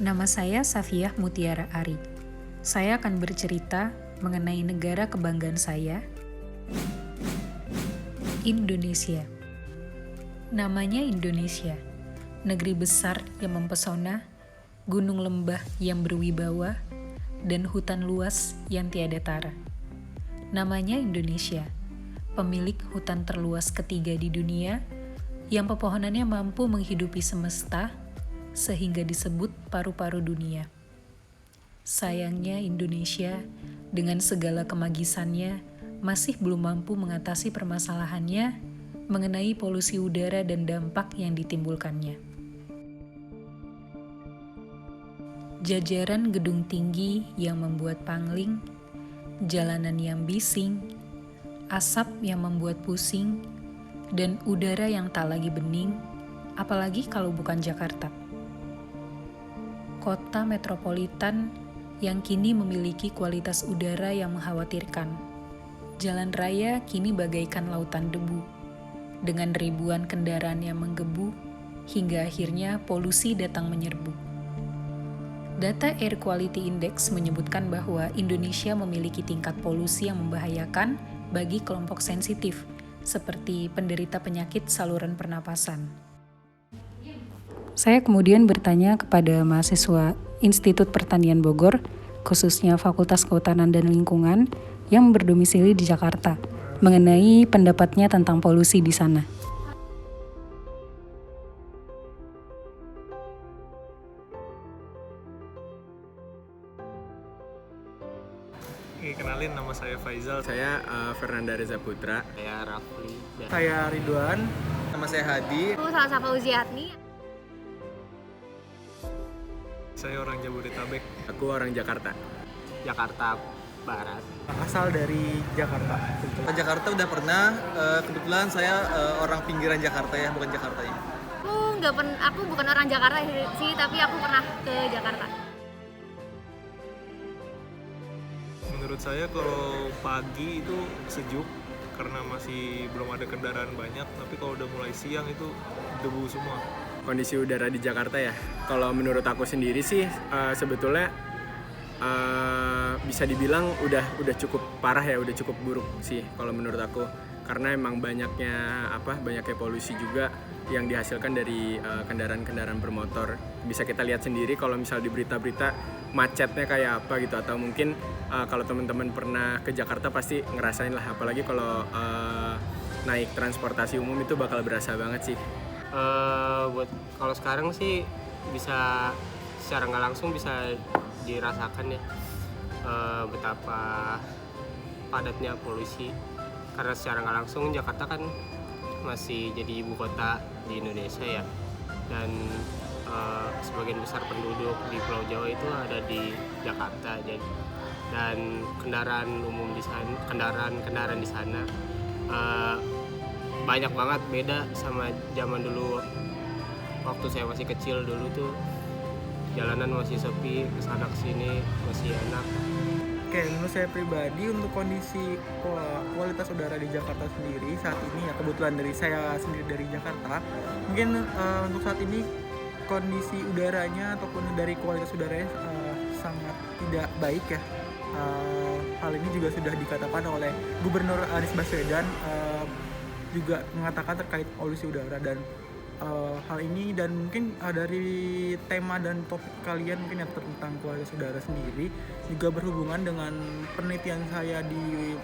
Nama saya Safiyah Mutiara Ari. Saya akan bercerita mengenai negara kebanggaan saya, Indonesia. Namanya Indonesia, negeri besar yang mempesona, gunung lembah yang berwibawa, dan hutan luas yang tiada tara. Namanya Indonesia, pemilik hutan terluas ketiga di dunia, yang pepohonannya mampu menghidupi semesta, sehingga disebut paru-paru dunia. Sayangnya Indonesia, dengan segala kemagisannya, masih belum mampu mengatasi permasalahannya mengenai polusi udara dan dampak yang ditimbulkannya. Jajaran gedung tinggi yang membuat pangling, jalanan yang bising, asap yang membuat pusing, dan udara yang tak lagi bening, apalagi kalau bukan Jakarta. Kota metropolitan yang kini memiliki kualitas udara yang mengkhawatirkan. Jalan raya kini bagaikan lautan debu, dengan ribuan kendaraan yang menggebu, hingga akhirnya polusi datang menyerbu. Data Air Quality Index menyebutkan bahwa Indonesia memiliki tingkat polusi yang membahayakan bagi kelompok sensitif, seperti penderita penyakit saluran pernapasan. Saya kemudian bertanya kepada mahasiswa Institut Pertanian Bogor, khususnya Fakultas Kehutanan dan Lingkungan, yang berdomisili di Jakarta, mengenai pendapatnya tentang polusi di sana. Kenalin, nama saya Faizal. Saya Fernanda Reza Putra. Saya Rafli. Saya Ridwan. Nama saya Hadi. Aku Salsa Fauziatni. Saya orang Jabodetabek. Aku orang Jakarta. Jakarta Barat. Asal dari Jakarta. Ke Jakarta udah pernah. Kebetulan saya orang pinggiran Jakarta ya, bukan Jakarta ya. Aku bukan orang Jakarta sih, tapi aku pernah ke Jakarta. Menurut saya kalau pagi itu sejuk karena masih belum ada kendaraan banyak, tapi kalau udah mulai siang itu debu semua. Kondisi udara di Jakarta ya, kalau menurut aku sendiri sih sebetulnya bisa dibilang udah cukup parah ya, udah cukup buruk sih kalau menurut aku. Karena emang banyaknya polusi juga yang dihasilkan dari kendaraan-kendaraan bermotor. Bisa kita lihat sendiri kalau misal di berita-berita macetnya kayak apa gitu, atau mungkin kalau teman-teman pernah ke Jakarta pasti ngerasain lah, apalagi kalau naik transportasi umum itu bakal berasa banget sih. Buat kalau sekarang sih bisa secara nggak langsung bisa dirasakan ya betapa padatnya polusi, karena secara nggak langsung Jakarta kan masih jadi ibu kota di Indonesia ya, dan sebagian besar penduduk di Pulau Jawa itu ada di Jakarta, dan kendaraan umum di sana, kendaraan di sana banyak banget, beda sama zaman dulu waktu saya masih kecil. Dulu tuh jalanan masih sepi, kesana kesini masih enak. Oke, menurut saya pribadi untuk kondisi kualitas udara di Jakarta sendiri saat ini ya, kebetulan saya sendiri dari Jakarta, mungkin untuk saat ini kondisi udaranya ataupun dari kualitas udaranya sangat tidak baik ya. Hal ini juga sudah dikatakan oleh Gubernur Anies Baswedan, juga mengatakan terkait polusi udara, dan hal ini dan mungkin dari tema dan topik kalian mungkin yang tentang kualitas udara sendiri juga berhubungan dengan penelitian saya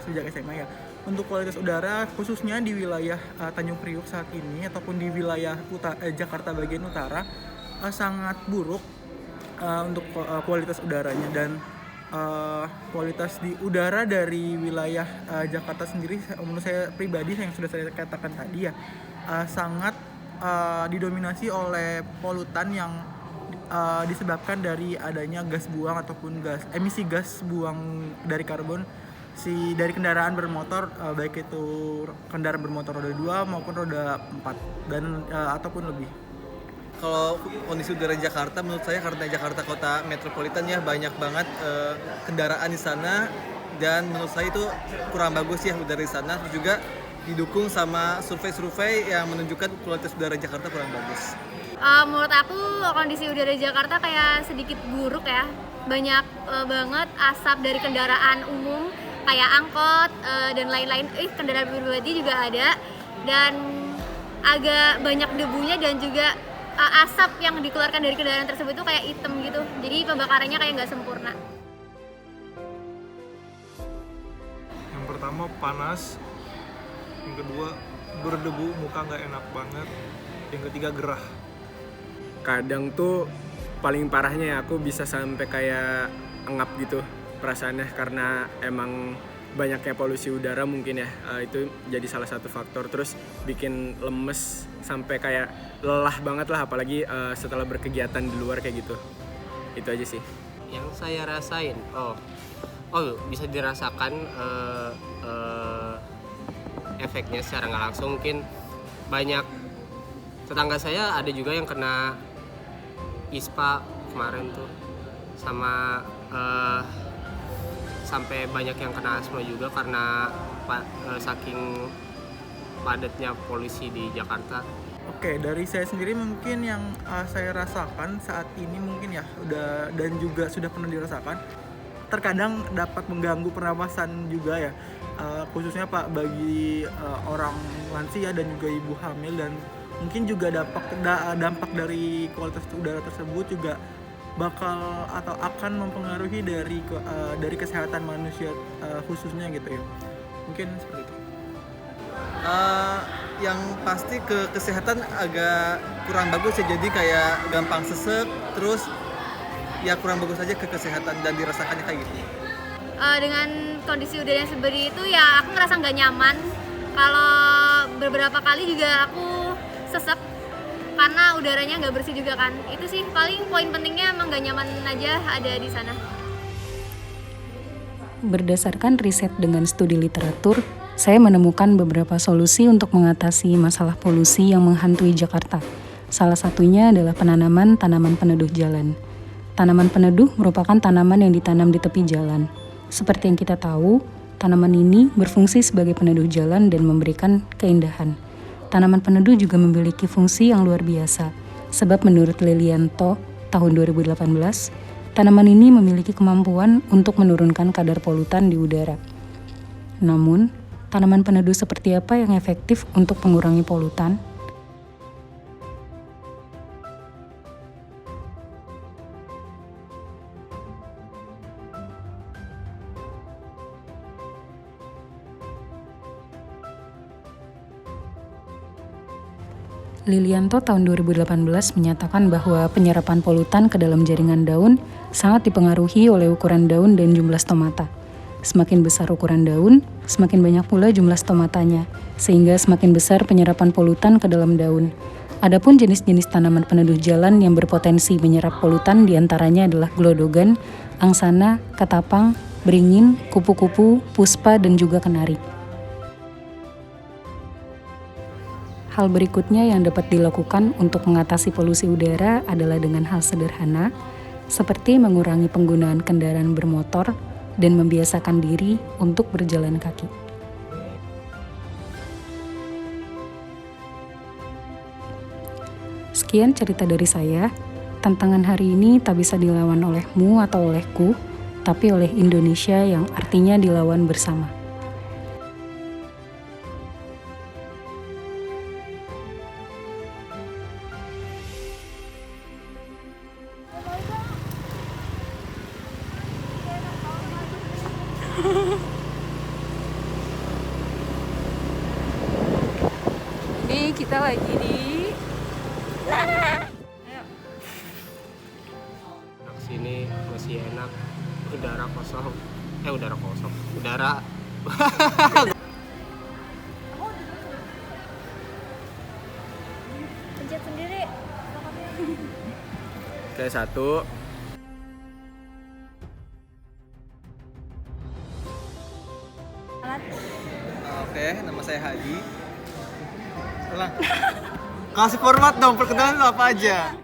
sejak SMA ya. Untuk kualitas udara khususnya di wilayah Tanjung Priuk saat ini ataupun di wilayah Jakarta bagian utara sangat buruk untuk kualitas udaranya, dan kualitas di udara dari wilayah Jakarta sendiri menurut saya pribadi yang sudah saya katakan tadi ya, sangat didominasi oleh polutan yang disebabkan dari adanya gas buang ataupun emisi gas buang dari karbon dari kendaraan bermotor, baik itu kendaraan bermotor roda 2 maupun roda 4 dan ataupun lebih. Kalau kondisi udara Jakarta, menurut saya karena Jakarta kota metropolitan ya, banyak banget kendaraan di sana, dan menurut saya itu kurang bagus ya udara di sana. Terus juga didukung sama survei-survei yang menunjukkan kualitas udara Jakarta kurang bagus. Menurut aku kondisi udara di Jakarta kayak sedikit buruk ya. Banyak banget asap dari kendaraan umum kayak angkot dan lain-lain. Kendaraan pribadi juga ada, dan agak banyak debunya, dan juga asap yang dikeluarkan dari kendaraan tersebut itu kayak hitam gitu. Jadi pembakarannya kayak nggak sempurna. Yang pertama panas, yang kedua berdebu, muka nggak enak banget, yang ketiga gerah. Kadang tuh paling parahnya ya aku bisa sampai kayak engap gitu perasaannya, karena emang banyaknya polusi udara mungkin ya, itu jadi salah satu faktor. Terus bikin lemes sampai kayak lelah banget lah, apalagi setelah berkegiatan di luar kayak gitu. Itu aja sih Yang saya rasain, bisa dirasakan efeknya secara nggak langsung. Mungkin banyak tetangga saya ada juga yang kena ISPA kemarin tuh, sama sampai banyak yang kena asma juga karena saking padatnya polusi di Jakarta. Oke, dari saya sendiri mungkin yang saya rasakan saat ini mungkin ya dan juga sudah pernah dirasakan, terkadang dapat mengganggu pernapasan juga ya, khususnya Pak bagi orang lansia dan juga ibu hamil, dan mungkin juga dampak dari kualitas udara tersebut juga bakal atau akan mempengaruhi dari kesehatan manusia khususnya gitu ya. Mungkin seperti itu. Yang pasti ke kesehatan agak kurang bagus ya, jadi kayak gampang sesek, terus ya kurang bagus aja ke kesehatan dan dirasakannya kayak gitu. Dengan kondisi udara yang seperti itu ya aku ngerasa nggak nyaman. Kalau beberapa kali juga aku sesek karena udaranya nggak bersih juga kan. Itu sih paling poin pentingnya, emang nggak nyaman aja ada di sana. Berdasarkan riset dengan studi literatur, saya menemukan beberapa solusi untuk mengatasi masalah polusi yang menghantui Jakarta. Salah satunya adalah penanaman tanaman peneduh jalan. Tanaman peneduh merupakan tanaman yang ditanam di tepi jalan. Seperti yang kita tahu, tanaman ini berfungsi sebagai peneduh jalan dan memberikan keindahan. Tanaman peneduh juga memiliki fungsi yang luar biasa, sebab menurut Lilianto tahun 2018, tanaman ini memiliki kemampuan untuk menurunkan kadar polutan di udara. Namun, tanaman peneduh seperti apa yang efektif untuk mengurangi polutan? Lilianto tahun 2018 menyatakan bahwa penyerapan polutan ke dalam jaringan daun sangat dipengaruhi oleh ukuran daun dan jumlah stomata. Semakin besar ukuran daun, semakin banyak pula jumlah stomatanya, sehingga semakin besar penyerapan polutan ke dalam daun. Adapun jenis-jenis tanaman peneduh jalan yang berpotensi menyerap polutan diantaranya adalah glodogan, angsana, ketapang, beringin, kupu-kupu, puspa, dan juga kenari. Hal berikutnya yang dapat dilakukan untuk mengatasi polusi udara adalah dengan hal sederhana, seperti mengurangi penggunaan kendaraan bermotor dan membiasakan diri untuk berjalan kaki. Sekian cerita dari saya. Tantangan hari ini tak bisa dilawan olehmu atau olehku, tapi oleh Indonesia yang artinya dilawan bersama. Ini kita lagi di Sini masih enak, udara kosong. Udara Pencet sendiri. Oke, 1. Oke, nama saya Hadi. Ulang. Kasih format dong, perkenalan lo apa aja?